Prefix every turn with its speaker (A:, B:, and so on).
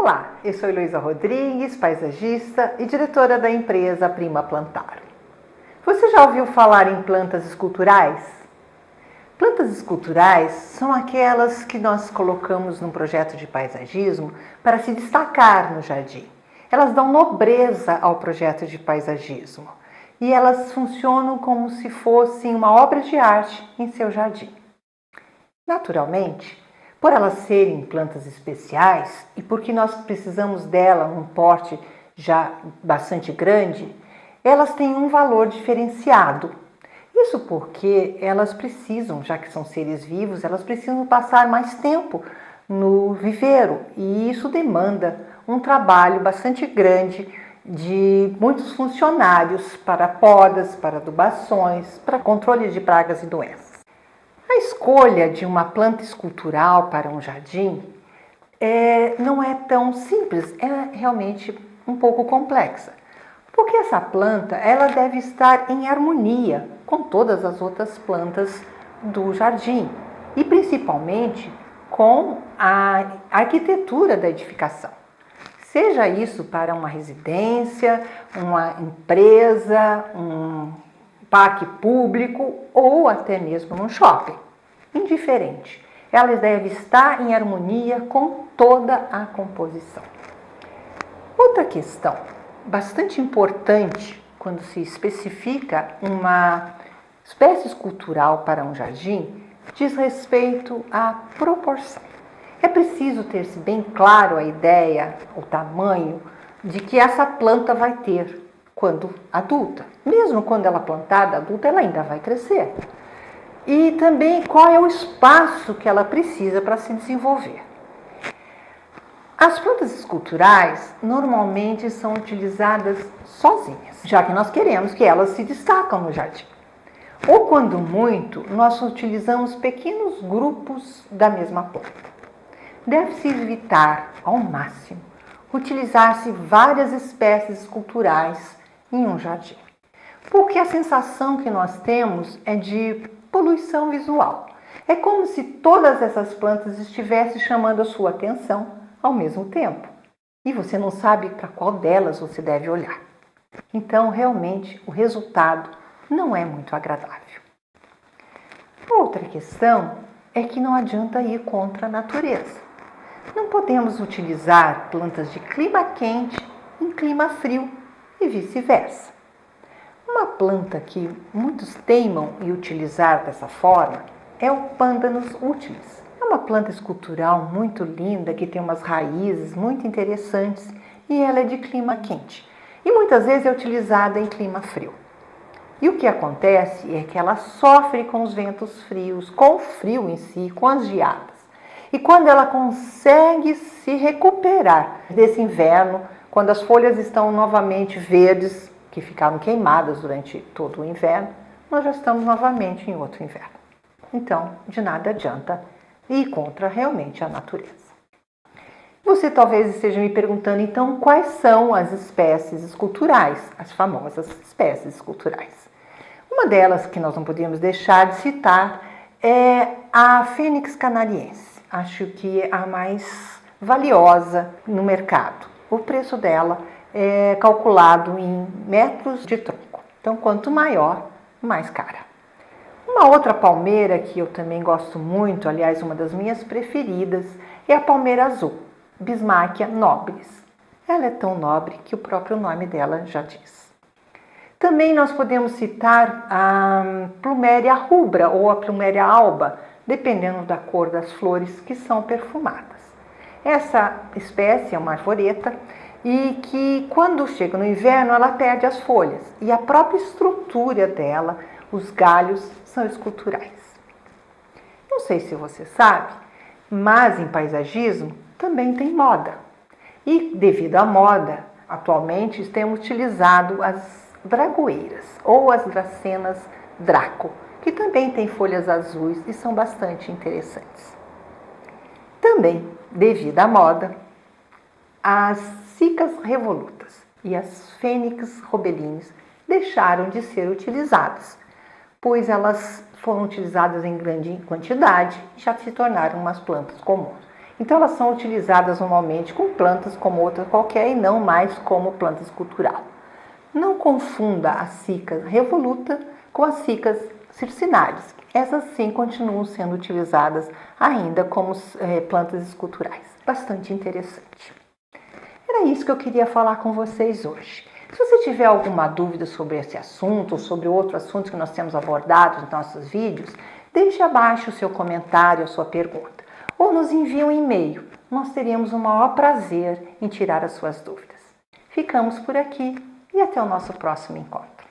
A: Olá, eu sou Heloísa Rodrigues, paisagista e diretora da empresa Prima Plantaro. Você já ouviu falar em plantas esculturais? Plantas esculturais são aquelas que nós colocamos num projeto de paisagismo para se destacar no jardim. Elas dão nobreza ao projeto de paisagismo e elas funcionam como se fossem uma obra de arte em seu jardim. Naturalmente, por elas serem plantas especiais e porque nós precisamos dela num porte já bastante grande, elas têm um valor diferenciado. Isso porque elas precisam, já que são seres vivos, elas precisam passar mais tempo no viveiro e isso demanda um trabalho bastante grande de muitos funcionários para podas, para adubações, para controle de pragas e doenças. A escolha de uma planta escultural para um jardim não é tão simples, é realmente um pouco complexa. Porque essa planta ela deve estar em harmonia com todas as outras plantas do jardim e principalmente com a arquitetura da edificação. Seja isso para uma residência, uma empresa, um parque público ou até mesmo num shopping. Indiferente. Ela deve estar em harmonia com toda a composição. Outra questão bastante importante quando se especifica uma espécie escultural para um jardim diz respeito à proporção. É preciso ter-se bem claro a ideia, o tamanho de que essa planta vai ter quando adulta. Mesmo quando ela plantada adulta, ela ainda vai crescer. E também qual é o espaço que ela precisa para se desenvolver. As plantas esculturais normalmente são utilizadas sozinhas, já que nós queremos que elas se destacam no jardim. Ou quando muito, nós utilizamos pequenos grupos da mesma planta. Deve-se evitar, ao máximo, utilizar-se várias espécies esculturais em um jardim. Porque a sensação que nós temos é de poluição visual. É como se todas essas plantas estivessem chamando a sua atenção ao mesmo tempo. E você não sabe para qual delas você deve olhar. Então, realmente, o resultado não é muito agradável. Outra questão é que não adianta ir contra a natureza. Não podemos utilizar plantas de clima quente em clima frio e vice-versa. Uma planta que muitos teimam em utilizar dessa forma é o Pandanus utilis. É uma planta escultural muito linda que tem umas raízes muito interessantes e ela é de clima quente. E muitas vezes é utilizada em clima frio. E o que acontece é que ela sofre com os ventos frios, com o frio em si, com as geadas. E quando ela consegue se recuperar desse inverno, quando as folhas estão novamente verdes, que ficaram queimadas durante todo o inverno, nós já estamos novamente em outro inverno. Então, de nada adianta ir contra realmente a natureza. Você talvez esteja me perguntando, então, quais são as espécies esculturais, as famosas espécies esculturais. Uma delas que nós não podemos deixar de citar é a Fênix canariense. Acho que é a mais valiosa no mercado. O preço dela é calculado em metros de tronco. Então, quanto maior, mais cara. Uma outra palmeira que eu também gosto muito, aliás, uma das minhas preferidas, é a palmeira azul, Bismarckia nobres. Ela é tão nobre que o próprio nome dela já diz. Também nós podemos citar a Plumeria rubra ou a Plumeria alba, dependendo da cor das flores que são perfumadas. Essa espécie é uma arvoreta e que quando chega no inverno ela perde as folhas e a própria estrutura dela, os galhos, são esculturais. Não sei se você sabe, mas em paisagismo também tem moda. E devido à moda, atualmente temos utilizado as dragoeiras ou as dracenas draco, que também têm folhas azuis e são bastante interessantes. Também, devido à moda, as cicas revolutas e as fênix robelines deixaram de ser utilizadas, pois elas foram utilizadas em grande quantidade e já se tornaram umas plantas comuns. Então elas são utilizadas normalmente com plantas como outra qualquer e não mais como planta escultural. Não confunda a cica revoluta com as cicas circinares. Essas sim continuam sendo utilizadas ainda como plantas esculturais. Bastante interessante. Era isso que eu queria falar com vocês hoje. Se você tiver alguma dúvida sobre esse assunto ou sobre outro assunto que nós temos abordado nos nossos vídeos, deixe abaixo o seu comentário, a sua pergunta, ou nos envie um e-mail. Nós teremos o maior prazer em tirar as suas dúvidas. Ficamos por aqui e até o nosso próximo encontro.